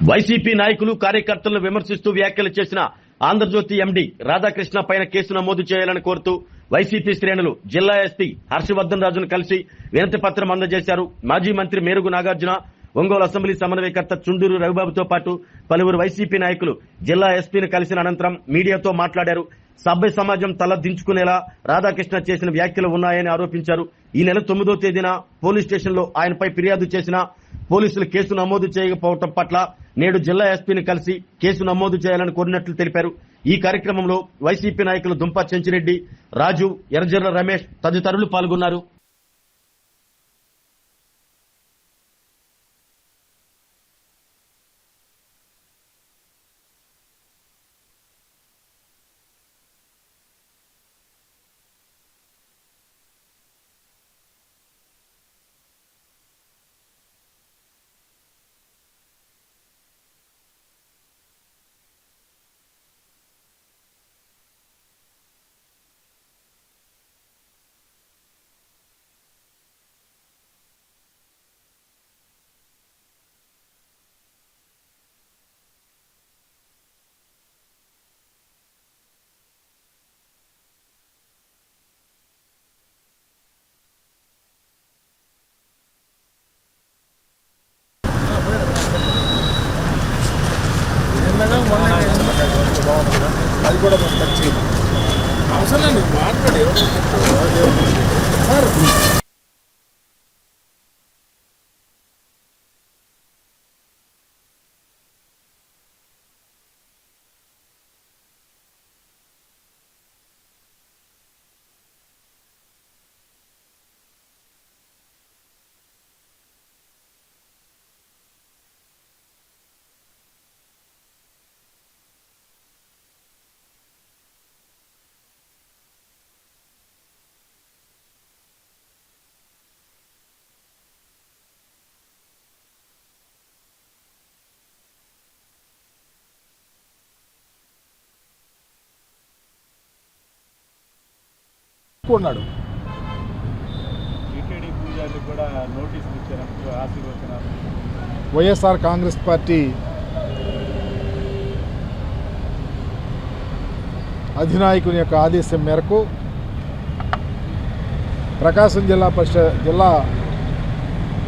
YCP నాయకులు కార్యకర్తలను విమర్శిస్తూ వ్యాఖ్యలు చేసిన ఆంధ్రజ్యోతి ఎండీ రాధాకృష్ణ పైన కేసు నమోదు చేయాలని కోరుతూ వైసీపీ శ్రేణులు జిల్లా ఎస్పీ హర్షవర్ధన్ రాజును కలిసి వినతి పత్రం అందజేశారు. మాజీ మంత్రి మేరుగు నాగార్జున, ఒంగోలు అసెంబ్లీ సమన్వయకర్త చుండూరు రవిబాబుతో పాటు పలువురు వైసీపీ నాయకులు జిల్లా ఎస్పీని కలిసిన అనంతరం మీడియాతో మాట్లాడారు. సభ్య సమాజం తల దించుకునేలా రాధాకృష్ణ చేసిన వ్యాఖ్యలు ఉన్నాయని ఆరోపించారు. ఈ నెల 9వ తేదీన పోలీస్ స్టేషన్లో ఆయనపై ఫిర్యాదు చేసిన పోలీసులు కేసు నమోదు చేయకపోవడం పట్ల నేడు జిల్లా ఎస్పీని కలిసి కేసు నమోదు చేయాలని కోరినట్లు తెలిపారు. ఈ కార్యక్రమంలో వైసీపీ నాయకులు దుంప చెంచిరెడ్డి, రాజు, ఎర్రజర్ల రమేష్ తదితరులు పాల్గొన్నారు. అది కూడా అవసరం లేదు మాట్లాడి ఉన్నాడు. వైఎస్ఆర్ కాంగ్రెస్ పార్టీ అధినాయకుని యొక్క ఆదేశం మేరకు ప్రకాశం జిల్లా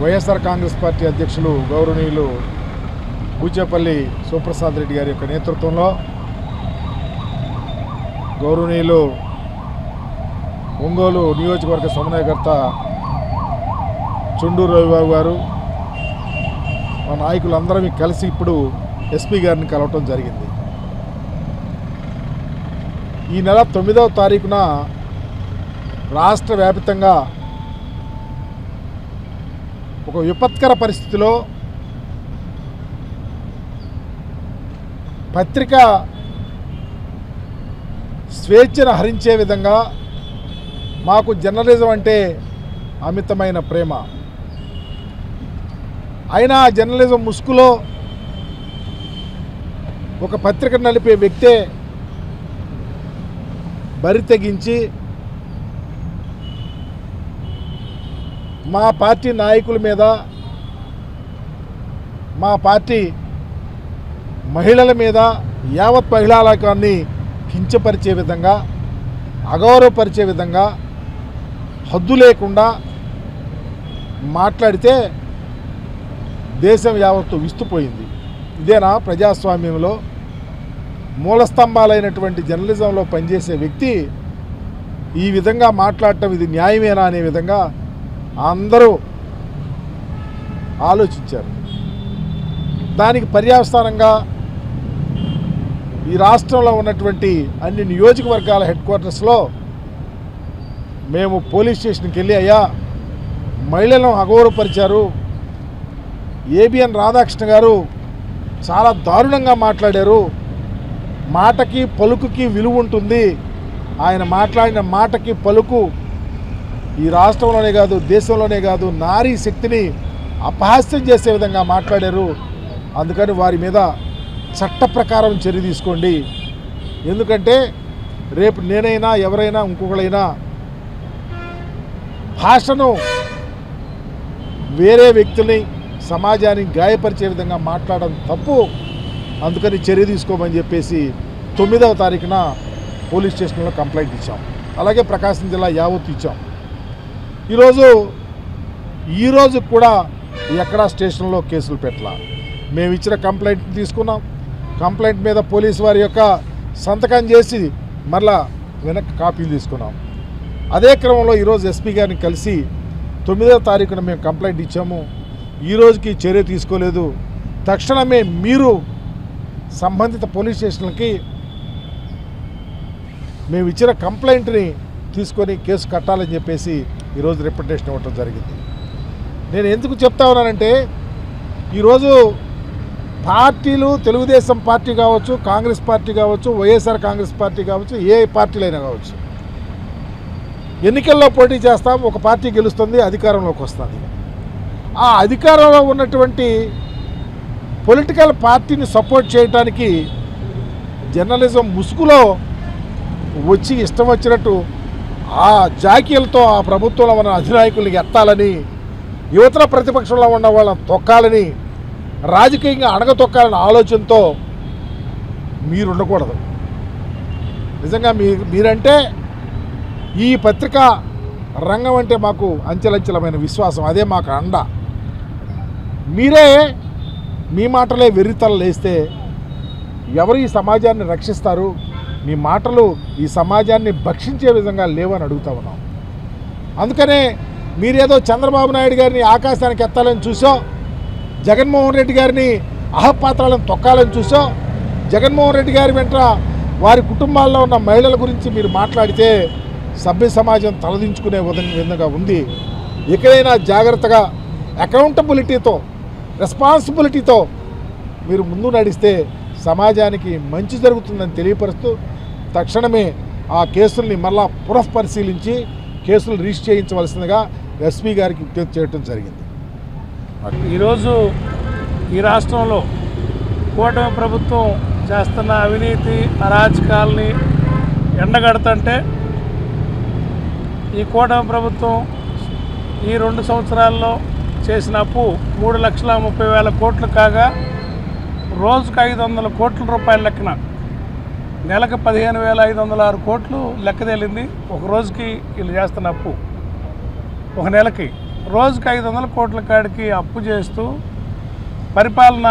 వైఎస్ఆర్ కాంగ్రెస్ పార్టీ అధ్యక్షులు గౌరవనీయులు బూచేపల్లి సుప్రసాద్ రెడ్డి గారి యొక్క నేతృత్వంలో గౌరవనీయులు ఒంగోలు నియోజకవర్గ సమన్వయకర్త చుండూరు రవిబాబు గారు, మా నాయకులందరం కలిసి ఇప్పుడు ఎస్పీ గారిని కలవటం జరిగింది. ఈ నెల 9వ తారీఖున రాష్ట్ర వ్యాప్తంగా ఒక విపత్కర పరిస్థితిలో పత్రిక స్వేచ్ఛను హరించే విధంగా మాకు జర్నలిజం అంటే అమితమైన ప్రేమ, అయినా జర్నలిజం ముసుగులో ఒక పత్రిక నడిపే వ్యక్తే బరి తెగించి మా పార్టీ నాయకుల మీద, మా పార్టీ మహిళల మీద, యావత్ మహిళా లోకాన్ని కించపరిచే విధంగా, అగౌరవపరిచే విధంగా, హద్దు లేకుండా మాట్లాడితే దేశం యావత్తు విస్తుపోయింది. ఇదేనా ప్రజాస్వామ్యంలో మూలస్తంభాలైనటువంటి జర్నలిజంలో పనిచేసే వ్యక్తి ఈ విధంగా మాట్లాడటం ఇది న్యాయమేనా అనే విధంగా అందరూ ఆలోచించారు. దానికి పర్యవసానంగా ఈ రాష్ట్రంలో ఉన్నటువంటి అన్ని నియోజకవర్గాల హెడ్ క్వార్టర్స్లో మేము పోలీస్ స్టేషన్కి వెళ్ళి, అయ్యా మహిళలను అగౌరవపరిచారు, ఏబిఎన్ రాధాకృష్ణ గారు చాలా దారుణంగా మాట్లాడారు, మాటకి పలుకుకి విలువ ఉంటుంది, ఆయన మాట్లాడిన మాటకి పలుకు ఈ రాష్ట్రంలోనే కాదు దేశంలోనే కాదు నారీ శక్తిని అపహాస్యం చేసే విధంగా మాట్లాడారు, అందుకని వారి మీద చట్ట ప్రకారం చర్య తీసుకోండి, ఎందుకంటే రేపు నేనైనా ఎవరైనా ఇంకొకరైనా భాషను వేరే వ్యక్తుల్ని సమాజాన్ని గాయపరిచే విధంగా మాట్లాడడం తప్పు. అందుకని చర్య తీసుకోమని చెప్పేసి 9వ తారీఖున పోలీస్ స్టేషన్లో కంప్లైంట్ ఇచ్చాం. అలాగే ప్రకాశం జిల్లా యావత్తు ఇచ్చాం. ఈరోజు కూడా ఎక్కడా స్టేషన్లో కేసులు పెట్టాల. మేము ఇచ్చిన కంప్లైంట్ తీసుకున్నాం. కంప్లైంట్ మీద పోలీసు వారి యొక్క సంతకం చేసి మరలా వెనక్కి కాపీలు తీసుకున్నాం. అదే క్రమంలో ఈరోజు ఎస్పీ గారిని కలిసి 9వ తారీఖున మేము కంప్లైంట్ ఇచ్చాము. ఈరోజుకి చర్య తీసుకోలేదు. తక్షణమే మీరు సంబంధిత పోలీస్ స్టేషన్లకి మేము ఇచ్చిన కంప్లైంట్ని తీసుకొని కేసు కట్టాలని చెప్పేసి ఈరోజు రిప్రజెంటేషన్ ఇవ్వటం జరిగింది. నేను ఎందుకు చెప్తా ఉన్నానంటే ఈరోజు పార్టీలు తెలుగుదేశం పార్టీ కావచ్చు, కాంగ్రెస్ పార్టీ కావచ్చు, వైఎస్ఆర్ కాంగ్రెస్ పార్టీ కావచ్చు, ఏ పార్టీలైనా కావచ్చు, ఎన్నికల్లో పోటీ చేస్తాం, ఒక పార్టీ గెలుస్తుంది, అధికారంలోకి వస్తుంది. ఆ అధికారంలో ఉన్నటువంటి పొలిటికల్ పార్టీని సపోర్ట్ చేయడానికి జర్నలిజం ముసుగులో వచ్చి ఇష్టం వచ్చినట్టు ఆ జాకీలతో ఆ ప్రభుత్వంలో ఉన్న అధినాయకుల్ని ఎత్తాలని, యువతల ప్రతిపక్షంలో ఉన్న వాళ్ళని తొక్కాలని, రాజకీయంగా అణగతొక్కాలనే ఆలోచనతో మీరు ఉండకూడదు. నిజంగా మీరంటే ఈ పత్రికా రంగం అంటే మాకు అంచెలంచెలమైన విశ్వాసం, అదే మాకు అండ. మీరే మీ మాటలే వెర్రితలు లేస్తే ఎవరు ఈ సమాజాన్ని రక్షిస్తారు? మీ మాటలు ఈ సమాజాన్ని భక్షించే విధంగా లేవని అడుగుతా ఉన్నాం. అందుకనే మీరేదో చంద్రబాబు నాయుడు గారిని ఆకాశానికి ఎత్తాలని చూసో, జగన్మోహన్ రెడ్డి గారిని అహపాత్రాలను తొక్కాలని చూసో, జగన్మోహన్ రెడ్డి గారి వెంట వారి కుటుంబాల్లో ఉన్న మహిళల గురించి మీరు మాట్లాడితే సభ్య సమాజం తలదించుకునే విధంగా ఉంది. ఎక్కడైనా జాగ్రత్తగా అకౌంటబిలిటీతో, రెస్పాన్సిబిలిటీతో మీరు ముందు నడిస్తే సమాజానికి మంచి జరుగుతుందని తెలియపరుస్తూ తక్షణమే ఆ కేసుల్ని మళ్ళా పునఃపరిశీలించి కేసులు రిజిస్టర్ చేయించవలసిందిగా ఎస్పీ గారికి విజ్ఞప్తి చేయడం జరిగింది. ఈరోజు ఈ రాష్ట్రంలో కూటమి ప్రభుత్వం చేస్తున్న అవినీతి అరాచకాలని ఎండగడుతుంటే ఈ కూటమి ప్రభుత్వం ఈ 2 సంవత్సరాల్లో చేసిన అప్పు 3,30,000 కోట్లు కాగా రోజుకు 500 కోట్ల రూపాయల లెక్కన నెలకు 15,506 కోట్లు లెక్క తేలింది. ఒక రోజుకి వీళ్ళు చేస్తున్న అప్పు, ఒక నెలకి రోజుకి 500 కోట్ల కాడికి అప్పు చేస్తూ పరిపాలన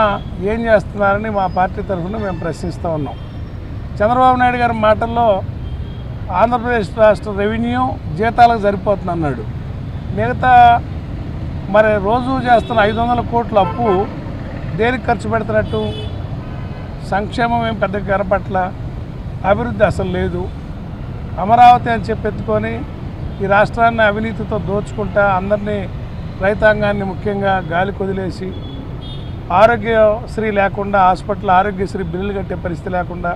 ఏం చేస్తున్నారని మా పార్టీ తరఫున మేము ప్రశ్నిస్తూ ఉన్నాం. చంద్రబాబు నాయుడు గారి మాటల్లో ఆంధ్రప్రదేశ్ రాష్ట్ర రెవెన్యూ జీతాలకు సరిపోతుంది అన్నాడు. మిగతా మరి రోజు చేస్తున్న 500 కోట్ల అప్పు దేనికి ఖర్చు పెడుతున్నట్టు? సంక్షేమం ఏం పెద్దగా కనపట్ల, అభివృద్ధి అసలు లేదు. అమరావతి అని చెప్పెత్తుకొని ఈ రాష్ట్రాన్ని అవినీతితో దోచుకుంటా అందరినీ, రైతాంగాన్ని ముఖ్యంగా గాలి కొదిలేసి, ఆరోగ్యశ్రీ లేకుండా, హాస్పిటల్ ఆరోగ్యశ్రీ బిల్లులు కట్టే పరిస్థితి లేకుండా,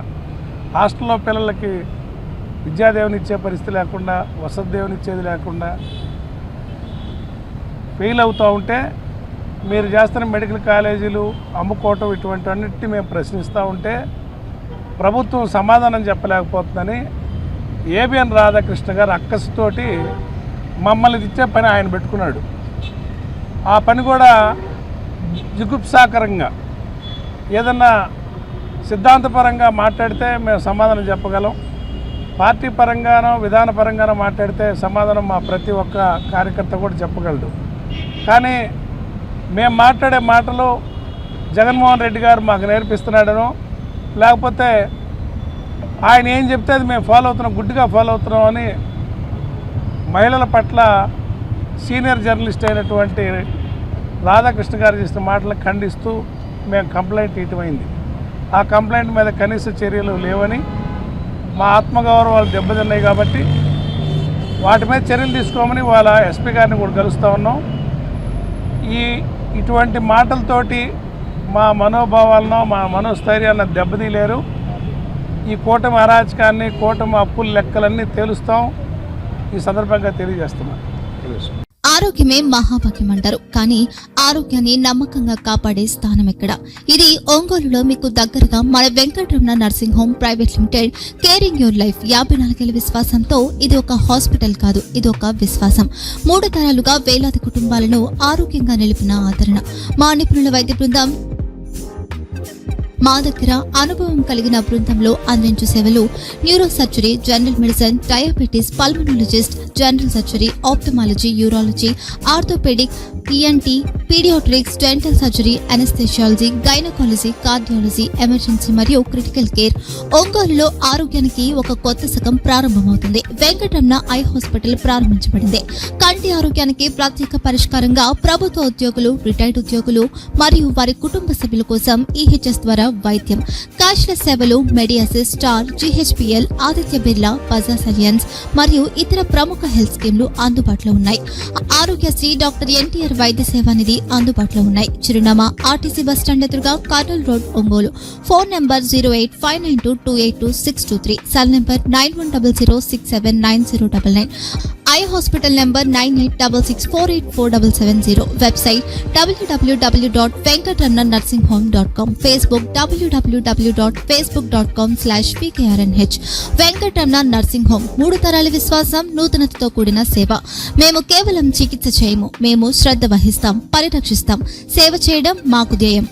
హాస్టల్లో పిల్లలకి విద్యాదేవుని ఇచ్చే పరిస్థితి లేకుండా, వసతి దేవుని ఇచ్చేది లేకుండా ఫెయిల్ అవుతూ ఉంటే మీరు చేస్తున్న మెడికల్ కాలేజీలు అమ్ముకోవటం ఇటువంటివన్నిటిని మేము ప్రశ్నిస్తూ ఉంటే ప్రభుత్వం సమాధానం చెప్పలేకపోతుందని ఏబిఎన్ రాధాకృష్ణ గారు అక్కసుతోటి మమ్మల్ని ఇచ్చే పని ఆయన పెట్టుకున్నాడు. ఆ పని కూడా జిగుప్సాకరంగా ఏదన్నా సిద్ధాంతపరంగా మాట్లాడితే మేము సమాధానం చెప్పగలం, పార్టీ పరంగానో విధానపరంగానో మాట్లాడితే సమాధానం మా ప్రతి ఒక్క కార్యకర్త కూడా చెప్పగలడు. కానీ మేము మాట్లాడే మాటలు జగన్మోహన్ రెడ్డి గారు మాకు నేర్పిస్తున్నాడనో, లేకపోతే ఆయన ఏం చెప్తే అది మేము ఫాలో అవుతున్నాం, గుడ్డిగా ఫాలో అవుతున్నాం అని మహిళల పట్ల సీనియర్ జర్నలిస్ట్ అయినటువంటి రాధాకృష్ణ గారు చేసిన మాటలను ఖండిస్తూ మేము కంప్లైంట్ ఇవ్వటమైంది. ఆ కంప్లైంట్ మీద కనీస చర్యలు లేవని, మా ఆత్మగౌరవాలు దెబ్బతిన్నాయి కాబట్టి వాటి మీద చర్యలు తీసుకోమని వాళ్ళ ఎస్పీ గారిని కూడా కలుస్తూ ఉన్నాం. ఇటువంటి మాటలతోటి మా మనోభావాలను, మా మనోస్థైర్యాన్ని దెబ్బతీయలేరు. ఈ కూటమి అరాచకాన్ని, కూటమి అప్పుల లెక్కలన్నీ తేలుస్తాం. ఈ సందర్భంగా తెలియజేస్తున్నాం. ఆరోగ్యమే మహాభాగ్యం అంటారు. కానీ ఆరోగ్యాన్ని నమ్మకంగా కాపాడే స్థానం ఎక్కడ? ఇది ఒంగోలులో మీకు దగ్గరగా మన Venkataramana nursing home private limited. Caring your life 54 ఏళ్ల విశ్వాసంతో ఇది ఒక హాస్పిటల్ కాదు, ఇది ఒక విశ్వాసం. 3 తరాలుగా వేలాది కుటుంబాలను ఆరోగ్యంగా నిలిపిన ఆదరణ. మా నిపుణుల వైద్య బృందం మా దగ్గర అనుభవం కలిగిన బృందంలో అందించే సేవలు neuro surgery, general medicine, diabetes, pulmonologist, general surgery, ophthalmology, urology, orthopedic, ENT, pediatrics, dental surgery, anesthesiology, gynaecology, cardiology, emergency మరియు క్రిటికల్ కేర్. ఒంగోలులో ఆరోగ్యానికి ఒక కొత్త శకం ప్రారంభమవుతుంది. వెంకటరమణ ఐ హాస్పిటల్ ప్రారంభించబడింది. కంటి ఆరోగ్యానికి ప్రత్యేక పరిష్కారంగా ప్రభుత్వ ఉద్యోగులు, రిటైర్డ్ ఉద్యోగులు మరియు వారి కుటుంబ సభ్యుల కోసం ఈహెచ్ఎస్ ద్వారా వైద్యం, క్యాష్లెస్ సేవలు, Medi Assist, Star, GHPL, Aditya Birla, Bajaj Allianz మరియు ఇతర ప్రముఖ హెల్త్ స్కీమ్లు అందుబాటులో ఉన్నాయి. ఆరోగ్యశ్రీ, డాక్టర్ ఎన్టీఆర్ వైద్య సేవా నిధి అందుబాటులో ఉన్నాయి. చిరునామా ఆర్టీసీ బస్టాండ్ ఎదురుగా, Kurnool road, Ongole. Phone number 08592282623, cell number 9100679099. Eye hospital number 9866484770. Website www.venkatramananursinghome.com. Facebook www.facebook.com/pkrnh. Venkataramana nursing home, 3 తరాల విశ్వాసం, నూతనతతో కూడిన సేవ. మేము కేవలం చికిత్స చేయము, మేము శ్రద్ధ వహిస్తాం, పరిరక్షిస్తాం. సేవ చేయడం మాకు ధ్యేయం.